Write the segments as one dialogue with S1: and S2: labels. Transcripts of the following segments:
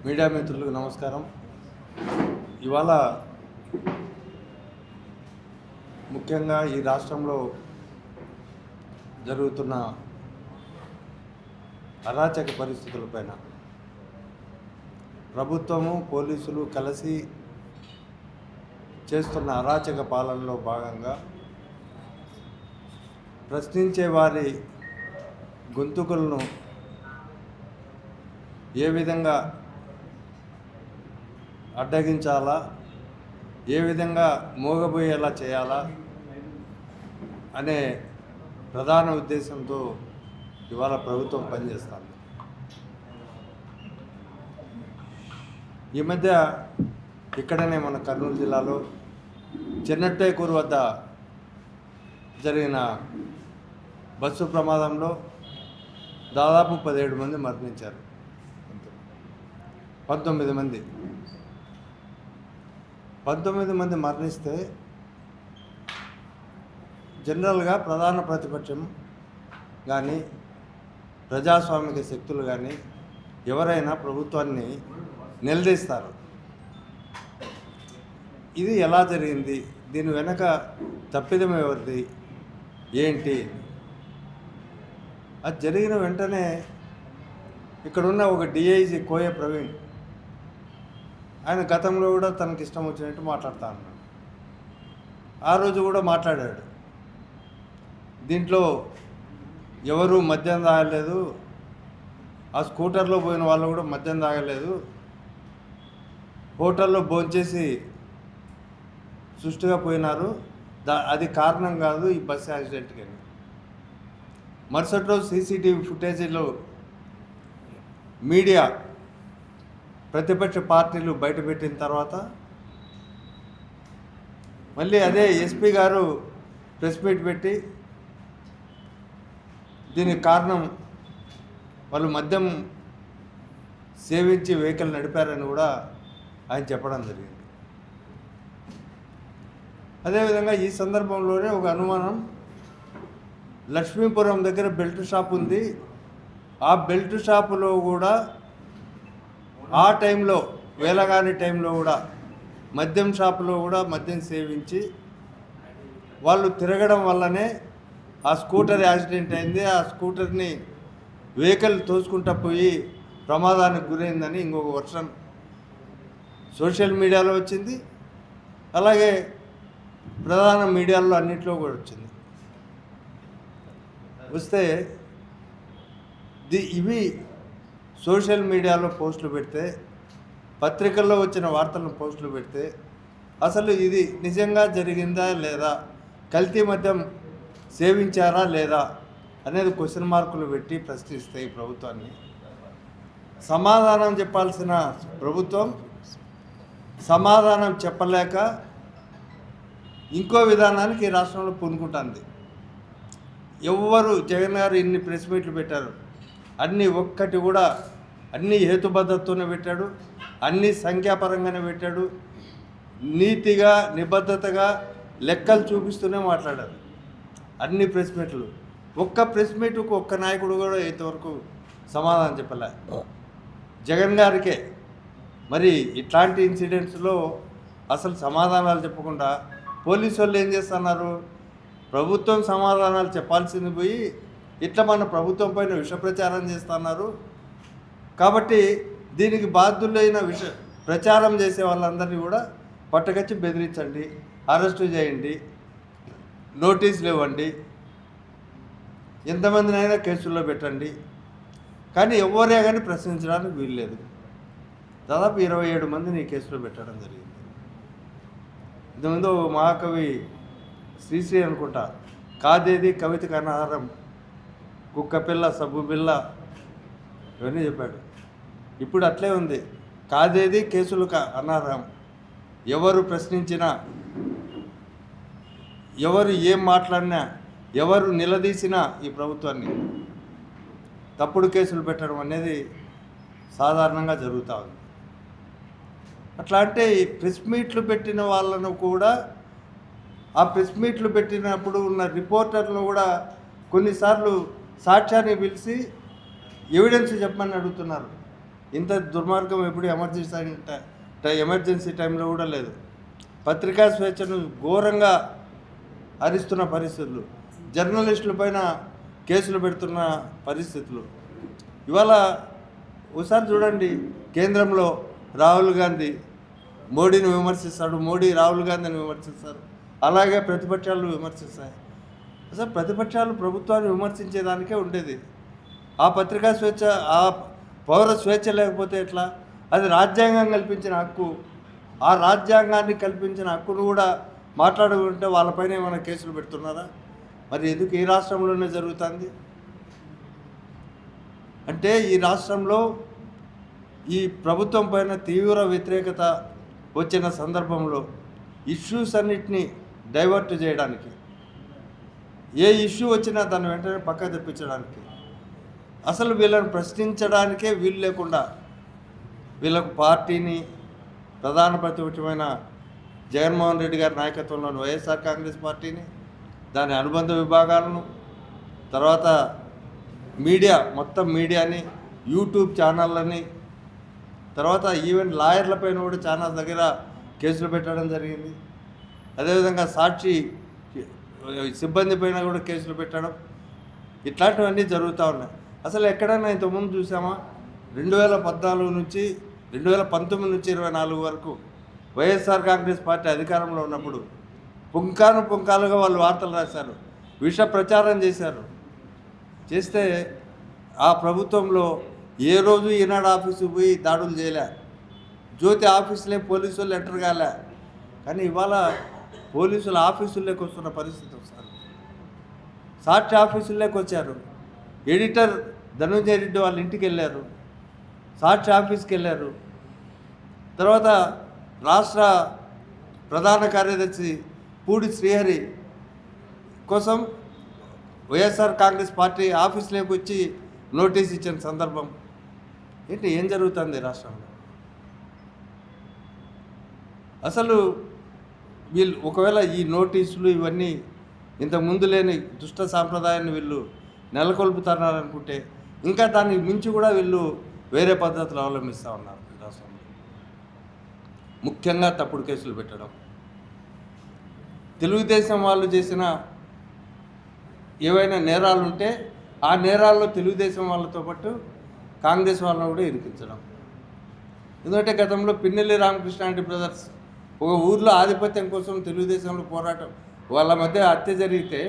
S1: Media మిత్రులకు నమస్కారం. ఇవాళ ముఖ్యంగా ఈ రాష్ట్రంలో జరుగుతున్న అరాచక పరిస్థితులపైన ప్రభుత్వము పోలీసులు కలిసి చేస్తున్న అరాచక పాలనలో భాగంగా ప్రశ్నించే వారి గొంతుకులను ఏ విధంగా అడ్డగించాలా, ఏ విధంగా మోగబోయేలా చేయాలా అనే ప్రధాన ఉద్దేశంతో ఇవాళ ప్రభుత్వం పనిచేస్తుంది. ఈ మధ్య ఇక్కడనే మన కర్నూలు జిల్లాలో చెన్నట్టేకూరు వద్ద జరిగిన బస్సు ప్రమాదంలో దాదాపు 17 మంది మరణించారు. 19 మంది మరణిస్తే జనరల్గా ప్రధాన ప్రతిపక్షం కానీ ప్రజాస్వామిక శక్తులు కానీ ఎవరైనా ప్రభుత్వాన్ని నిలదీస్తారు. ఇది ఎలా జరిగింది, దీని వెనక తప్పిదం ఎవరిది, ఏంటి? అది జరిగిన వెంటనే ఇక్కడున్న ఒక డిఐజీ కోయ ప్రవీణ్, ఆయన గతంలో కూడా తనకి ఇష్టం వచ్చినట్టు మాట్లాడుతూ ఉన్నాడు. ఆ రోజు కూడా మాట్లాడాడు, దీంట్లో ఎవరు మద్యం తాగలేదు, ఆ స్కూటర్లో పోయిన వాళ్ళు కూడా మద్యం తాగలేదు, హోటల్లో భోంచేసి సుష్టిగా పోయినారు, అది కారణం కాదు ఈ బస్సు యాక్సిడెంట్కి. మరుసటి రోజు సీసీటీవీ ఫుటేజీలో మీడియా ప్రతిపక్ష పార్టీలు బయటపెట్టిన తర్వాత మళ్ళీ అదే ఎస్పీ గారు ప్రెస్ మీట్ పెట్టి దీనికి కారణం వాళ్ళు మద్యం సేవించి వెహికల్ నడిపారని కూడా ఆయన చెప్పడం జరిగింది. అదేవిధంగా ఈ సందర్భంలోనే ఒక అనుమానం, లక్ష్మీపురం దగ్గర బెల్ట్ షాప్ ఉంది, ఆ బెల్ట్ షాపులో కూడా ఆ టైంలో వేలగాని టైంలో కూడా మద్యం షాపులో కూడా మద్యం సేవించి వాళ్ళు తిరగడం వల్లనే ఆ స్కూటర్ యాక్సిడెంట్ అయింది. ఆ స్కూటర్ని వెహికల్ తోసుకుంటూ పోయి ప్రమాదానికి గురైందని ఇంకొక వర్షన్ సోషల్ మీడియాలో వచ్చింది, అలాగే ప్రధాన మీడియాలో అన్నింటిలో కూడా వచ్చింది. వస్తే ఇవి సోషల్ మీడియాలో పోస్టులు పెడితే, పత్రికల్లో వచ్చిన వార్తలను పోస్టులు పెడితే అసలు ఇది నిజంగా జరిగిందా లేదా, కల్తీ మద్యం సేవించారా లేదా అనేది క్వశ్చన్ మార్కులు పెట్టి ప్రశ్నిస్తే ఈ ప్రభుత్వాన్ని సమాధానం చెప్పాల్సిన ప్రభుత్వం సమాధానం చెప్పలేక ఇంకో విధానానికి ఈ రాష్ట్రంలో పూనుకుంటుంది. ఎవ్వరు జగన్ గారు ఇన్ని ప్రెస్ మీట్లు పెట్టారు, అన్నీ ఒక్కటి కూడా అన్నీ హేతుబద్ధతతోనే పెట్టాడు, అన్నీ సంఖ్యాపరంగానే పెట్టాడు, నీతిగా నిబద్ధతగా లెక్కలు చూపిస్తూనే మాట్లాడారు అన్ని ప్రెస్ మీట్లు. ఒక్క ప్రెస్ మీటుకు ఒక్క నాయకుడు కూడా ఇంతవరకు సమాధానం చెప్పలే. జగన్ గారికే మరి ఇట్లాంటి ఇన్సిడెంట్స్లో అసలు సమాధానాలు చెప్పకుండా పోలీసు వాళ్ళు ఏం చేస్తున్నారు, ప్రభుత్వం సమాధానాలు చెప్పాల్సింది పోయి ఇట్లా మన ప్రభుత్వం పైన విష ప్రచారం చేస్తున్నారు. కాబట్టి దీనికి బాధ్యులైన ప్రచారం చేసే వాళ్ళందరినీ కూడా పట్టుకొచ్చి బెదిరించండి, అరెస్టు చేయండి, నోటీసులు ఇవ్వండి, ఎంతమందినైనా కేసుల్లో పెట్టండి, కానీ ఎవరే కానీ ప్రశ్నించడానికి వీల్లేదు. దాదాపు 27 మందిని ఈ కేసులో పెట్టడం జరిగింది. ఇంతకుముందు మహాకవి శ్రీశ్రీ అనుకుంటా, కాదేది కవితకు అనాహారం, కుక్క పిల్ల సబ్బు బిల్ల ఇవన్నీ చెప్పాడు. ఇప్పుడు అట్లే ఉంది, కాదేది కేసులకు అనార్హం, ఎవరు ప్రశ్నించినా, ఎవరు ఏం మాట్లాడినా, ఎవరు నిలదీసినా ఈ ప్రభుత్వాన్ని తప్పుడు కేసులు పెట్టడం అనేది సాధారణంగా జరుగుతూ ఉంది. అట్లా అంటే ప్రెస్ మీట్లు పెట్టిన వాళ్ళను కూడా, ఆ ప్రెస్ మీట్లు పెట్టినప్పుడు ఉన్న రిపోర్టర్లు కూడా కొన్నిసార్లు సాక్ష్యాన్ని పిలిచి ఎవిడెన్స్ చెప్పమని అడుగుతున్నారు. ఇంత దుర్మార్గం ఎప్పుడు ఎమర్జెన్సీ టైంలో కూడా లేదు. పత్రికా స్వేచ్ఛను ఘోరంగా హరిస్తున్న పరిస్థితులు, జర్నలిస్టుల పైన కేసులు పెడుతున్న పరిస్థితులు. ఇవాళ ఒకసారి చూడండి, కేంద్రంలో రాహుల్ గాంధీ మోడీని విమర్శిస్తాడు, మోడీ రాహుల్ గాంధీని విమర్శిస్తారు, అలాగే ప్రతిపక్షాలు విమర్శిస్తాయి. అసలు ప్రతిపక్షాలు ప్రభుత్వాన్ని విమర్శించేదానికే ఉండేది. ఆ పత్రికా స్వేచ్ఛ, ఆ పౌర స్వేచ్ఛ లేకపోతే ఎట్లా? అది రాజ్యాంగం కల్పించిన హక్కు. ఆ రాజ్యాంగాన్ని కల్పించిన హక్కును కూడా మాట్లాడుకుంటే వాళ్ళపైన ఏమైనా కేసులు పెడుతున్నారా? మరి ఎందుకు ఈ రాష్ట్రంలోనే జరుగుతుంది? అంటే ఈ రాష్ట్రంలో ఈ ప్రభుత్వం పైన తీవ్ర వ్యతిరేకత వచ్చిన సందర్భంలో ఇష్యూస్ అన్నిటినీ డైవర్ట్ చేయడానికి, ఏ ఇష్యూ వచ్చినా దాన్ని వెంటనే పక్క తెప్పించడానికి, అసలు వీళ్ళని ప్రశ్నించడానికే వీలు లేకుండా వీళ్ళకు పార్టీని, ప్రధాన ప్రతిపక్షమైన జగన్మోహన్ రెడ్డి గారి నాయకత్వంలోని వైఎస్ఆర్ కాంగ్రెస్ పార్టీని, దాని అనుబంధ విభాగాలను, తర్వాత మీడియా, మొత్తం మీడియాని, యూట్యూబ్ ఛానళ్ళని, తర్వాత ఈవెన్ లాయర్లపైన కూడా చాలా దగ్గర కేసులు పెట్టడం జరిగింది. అదేవిధంగా సాక్షి సిబ్బంది పైన కూడా కేసులు పెట్టడం, ఇట్లాంటివన్నీ జరుగుతూ ఉన్నాయి. అసలు ఎక్కడైనా ఇంతకుముందు చూసామా? 2014 నుంచి 2019 నుంచి 24 వరకు వైఎస్ఆర్ కాంగ్రెస్ పార్టీ అధికారంలో ఉన్నప్పుడు పుంకాలుగా వాళ్ళు వార్తలు రాశారు, విష ప్రచారం చేశారు. చేస్తే ఆ ప్రభుత్వంలో ఏ రోజు ఈనాడు ఆఫీసు పోయి దాడులు చేయలే, జ్యోతి ఆఫీసులే పోలీసు వాళ్ళు ఎంటర్ కాలే. కానీ ఇవాళ పోలీసులు ఆఫీసుల్లోకి వస్తున్న పరిస్థితి వస్తారు, సాక్షి ఆఫీసుల్లోకి వచ్చారు, ఎడిటర్ ధనుంజయ రెడ్డి వాళ్ళ ఇంటికి వెళ్ళారు, సాక్షి ఆఫీస్కి వెళ్ళారు. తర్వాత రాష్ట్ర ప్రధాన కార్యదర్శి పూడి శ్రీహరి కోసం వైఎస్ఆర్ కాంగ్రెస్ పార్టీ ఆఫీస్లోకి వచ్చి నోటీస్ ఇచ్చిన సందర్భం ఏంటి? ఏం జరుగుతుంది రాష్ట్రంలో? అసలు వీళ్ళు ఒకవేళ ఈ నోటీసులు ఇవన్నీ ఇంతకుముందు లేని దుష్ట సాంప్రదాయాన్ని వీళ్ళు నెలకొల్పుతున్నారనుకుంటే ఇంకా దాన్ని మించి కూడా వీళ్ళు వేరే పద్ధతులు అవలంబిస్తూ ఉన్నారు రాష్ట్రంలో. ముఖ్యంగా తప్పుడు కేసులు పెట్టడం, తెలుగుదేశం వాళ్ళు చేసిన ఏవైనా నేరాలు ఉంటే ఆ నేరాల్లో తెలుగుదేశం వాళ్ళతో పాటు కాంగ్రెస్ వాళ్ళని కూడా ఇరికించడం. ఎందుకంటే గతంలో పిన్నెల్లి రామకృష్ణ లాంటి బ్రదర్స్ ఒక ఊర్లో ఆధిపత్యం కోసం తెలుగుదేశంలో పోరాటం, వాళ్ళ మధ్య హత్య జరిగితే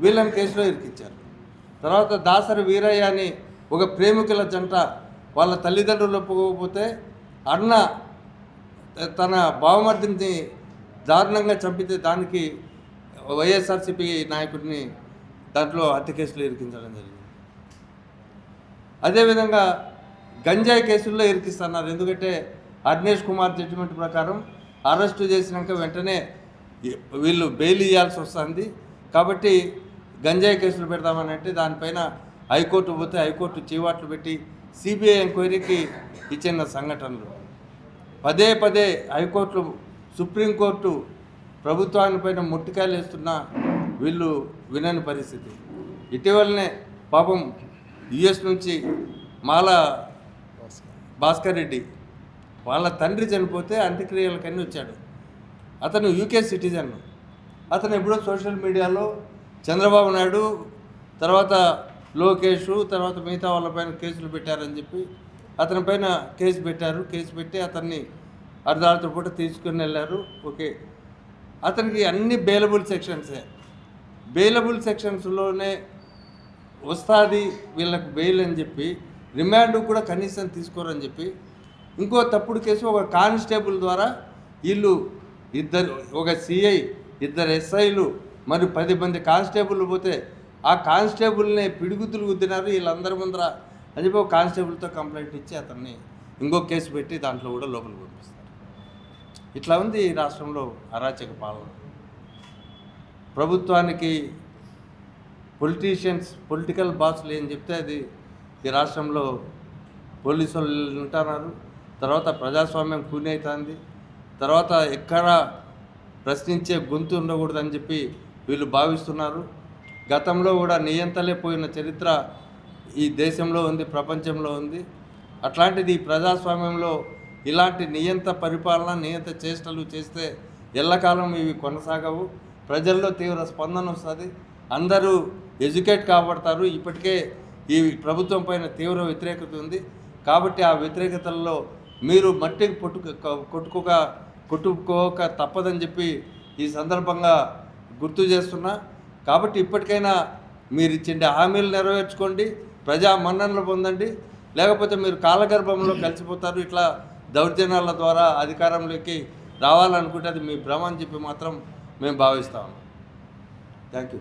S1: వీళ్ళని కేసులో ఇరికించారు. తర్వాత దాసరి వీరయ్య అని ఒక ప్రేమికుల జంట వాళ్ళ తల్లిదండ్రులు ఒప్పుకోకపోతే అన్న తన బావమర్దిని దారుణంగా చంపితే దానికి వైఎస్ఆర్సీపీ నాయకుడిని దాంట్లో హత్య కేసులో ఇరికించడం జరిగింది. అదేవిధంగా గంజాయి కేసుల్లో ఇరికిస్తున్నారు. ఎందుకంటే అగ్నేష్ కుమార్ జడ్జిమెంట్ ప్రకారం అరెస్టు చేసినాక వెంటనే వీళ్ళు బెయిల్ ఇవ్వాల్సి వస్తుంది. కాబట్టి గంజాయి కేసులు పెడతామని అంటే దానిపైన హైకోర్టు పోతే హైకోర్టు చీవాట్లు పెట్టి సిబిఐ ఎంక్వైరీకి ఇచ్చిన సంఘటనలు, పదే పదే హైకోర్టు, సుప్రీంకోర్టు ప్రభుత్వానిపైన ముట్టికాయలు వేస్తున్నా వీళ్ళు వినని పరిస్థితి. ఇటీవలనే పాపం యుఎస్ నుంచి మాల భాస్కర్ రెడ్డి వాళ్ళ తండ్రి చనిపోతే అంత్యక్రియలకన్నీ వచ్చాడు. అతను యూకే సిటిజన్. అతను ఎప్పుడో సోషల్ మీడియాలో చంద్రబాబు నాయుడు, తర్వాత లోకేష్, తర్వాత మిగతా వాళ్ళపైన కేసులు పెట్టారని చెప్పి అతని పైన కేసు పెట్టారు. కేసు పెట్టి అతన్ని అర్ధరాత్రి పూట తీసుకుని వెళ్ళారు. ఓకే, అతనికి అన్ని బెయిలబుల్ సెక్షన్సే. బెయిలబుల్ సెక్షన్స్లోనే వస్తుంది వీళ్ళకి బెయిల్ అని చెప్పి, రిమాండ్ కూడా కనీసం తీసుకోరని చెప్పి ఇంకో తప్పుడు కేసు ఒక కానిస్టేబుల్ ద్వారా వీళ్ళు ఒక సిఐ, 2 ఎస్ఐలు మరి 10 మంది కానిస్టేబుల్ పోతే ఆ కానిస్టేబుల్ని పిడిగుద్దులు గుద్దినారు వీళ్ళందరి ముందర అని చెప్పి ఒక కానిస్టేబుల్తో కంప్లైంట్ ఇచ్చి అతన్ని ఇంకో కేసు పెట్టి దాంట్లో కూడా లోపలికి పంపిస్తారు. ఇట్లా ఉంది ఈ రాష్ట్రంలో అరాచక పాలన. ప్రభుత్వానికి పొలిటికల్ బాసులు ఏం చెప్తే అది ఈ రాష్ట్రంలో పోలీసు వాళ్ళు ఉంటున్నారు. తర్వాత ప్రజాస్వామ్యం కూని అవుతుంది. తర్వాత ఎక్కడ ప్రశ్నించే గొంతు ఉండకూడదని చెప్పి వీళ్ళు భావిస్తున్నారు. గతంలో కూడా నియంతలే పోయిన చరిత్ర ఈ దేశంలో ఉంది, ప్రపంచంలో ఉంది. అట్లాంటిది ఈ ప్రజాస్వామ్యంలో ఇలాంటి నియంత పరిపాలన నియంత చేష్టలు చేస్తే ఎల్లకాలం ఇవి కొనసాగవు. ప్రజల్లో తీవ్ర స్పందన వస్తుంది, అందరూ ఎడ్యుకేట్ కాబడతారు. ఇప్పటికే ఈ ప్రభుత్వం పైన తీవ్ర వ్యతిరేకత ఉంది. కాబట్టి ఆ వ్యతిరేకతల్లో మీరు మట్టికి కొట్టుకోక తప్పదని చెప్పి ఈ సందర్భంగా గుర్తు చేస్తున్నా. కాబట్టి ఇప్పటికైనా మీరు ఇచ్చిన హామీలు నెరవేర్చుకోండి, ప్రజా మన్ననలు పొందండి, లేకపోతే మీరు కాలగర్భంలో కలిసిపోతారు. ఇట్లా దౌర్జన్యాల ద్వారా అధికారంలోకి రావాలనుకుంటే అది మీ భ్రమ అని చెప్పి మాత్రం మేము భావిస్తాము. Thank you.